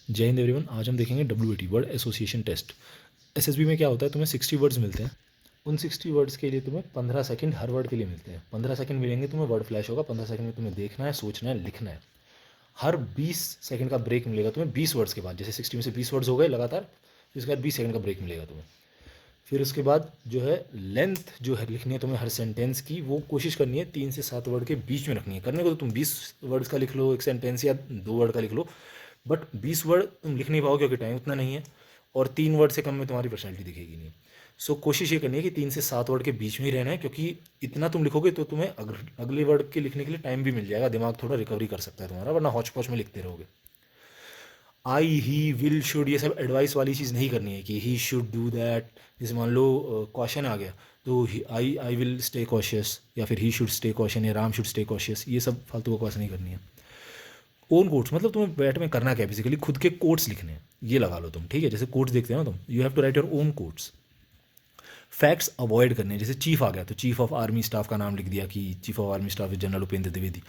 जय हिंद एवरीवन। आज हम देखेंगे WAT word association test. SSB में क्या होता है, तुम्हें 60 वर्ड्स मिलते हैं। उन 60 वर्ड्स के लिए तुम्हें 15 सेकंड हर वर्ड के लिए मिलते हैं। 15 सेकंड मिलेंगे, तुम्हें वर्ड फ्लैश होगा। 15 सेकंड में तुम्हें देखना है, सोचना है, लिखना है। हर 20 सेकंड का ब्रेक मिलेगा तुम्हें 20 वर्ड्स के बाद। जैसे 60 में से 20 वर्ड्स हो गए लगातार, फिर उसके बाद 20 सेकंड का ब्रेक मिलेगा तुम्हें। फिर उसके बाद जो है लेंथ जो है लिखनी है तुम्हें हर सेंटेंस की, वो कोशिश करनी है 3 से 7 वर्ड के बीच में रखनी है। करने को तो तुम 20 वर्ड्स का लिख लो एक सेंटेंस, या 2 वर्ड का लिख लो, बट 20 वर्ड तुम लिख नहीं पाओगे क्योंकि टाइम उतना नहीं है, और 3 वर्ड से कम में तुम्हारी पर्सनैलिटी दिखेगी नहीं। सो कोशिश ये करनी है कि 3 से 7 वर्ड के बीच में ही रहना है, क्योंकि इतना तुम लिखोगे तो तुम्हें अगले वर्ड के लिखने के लिए टाइम भी मिल जाएगा, दिमाग थोड़ा रिकवरी कर सकता है तुम्हारा, वरना हौच पौच में लिखते रहोगे। आई ही विल शुड ये सब एडवाइस वाली चीज़ नहीं करनी है कि ही शुड डू दैट। जैसे मान लो क्वेश्चन आ गया तो आई विल स्टे कॉशियस, या फिर ही शुड स्टे कॉशियस, या राम शुड स्टे कॉशियस, ये सब फालतू का क्वेश्चन नहीं करनी है। ओन कोट्स मतलब तुम्हें बैट में करना क्या है, बेसिकली खुद के कोट्स लिखने हैं, ये लगा लो तुम, ठीक है। जैसे कोट्स देखते हो ना तुम, you have to write your own quotes. Facts avoid करने हैं। जैसे चीफ आ गया तो चीफ ऑफ आर्मी स्टाफ का नाम लिख दिया कि chief of army staff is general Upendra Dwivedi,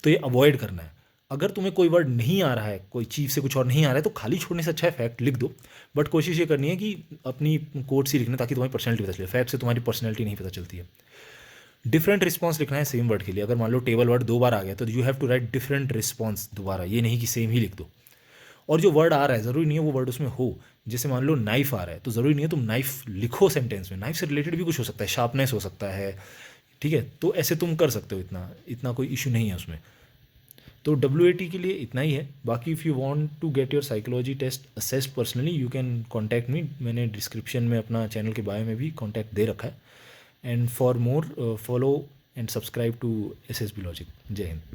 तो ये अवॉइड करना है। अगर तुम्हें कोई वर्ड नहीं आ रहा है, कोई चीफ से कुछ और नहीं आ रहा है, तो खाली छोड़ने से अच्छा है फैक्ट लिख दो, बट कोशिश ये करनी है कि अपनी कोट्स ही लिखना, ताकि तुम्हारी पर्सनैलिटी पता चले। फैक्ट से तुम्हारी पर्सनैलिटी नहीं पता चलती है। डिफरेंट रिस्पॉन्स लिखना है सेम वर्ड के लिए। अगर मान लो टेबल वर्ड 2 बार आ गया तो you have to write different response दोबारा, ये नहीं कि सेम ही लिख दो। और जो वर्ड आ रहा है ज़रूरी नहीं है वो वर्ड उसमें हो। जैसे मान लो नाइफ आ रहा है तो ज़रूरी नहीं है तुम नाइफ लिखो सेंटेंस में, नाइफ से रिलेटेड भी कुछ हो सकता है, शार्पनेस हो सकता है, ठीक है। तो ऐसे तुम कर सकते हो, इतना इतना कोई इशू नहीं है उसमें। तो WAT के लिए इतना ही है। बाकी if you want to get your psychology test assessed personally, you can contact me. मैंने डिस्क्रिप्शन में अपना चैनल के बारे में भी कॉन्टैक्ट दे रखा है। And for more follow and subscribe to SSB logic. जय हिंद।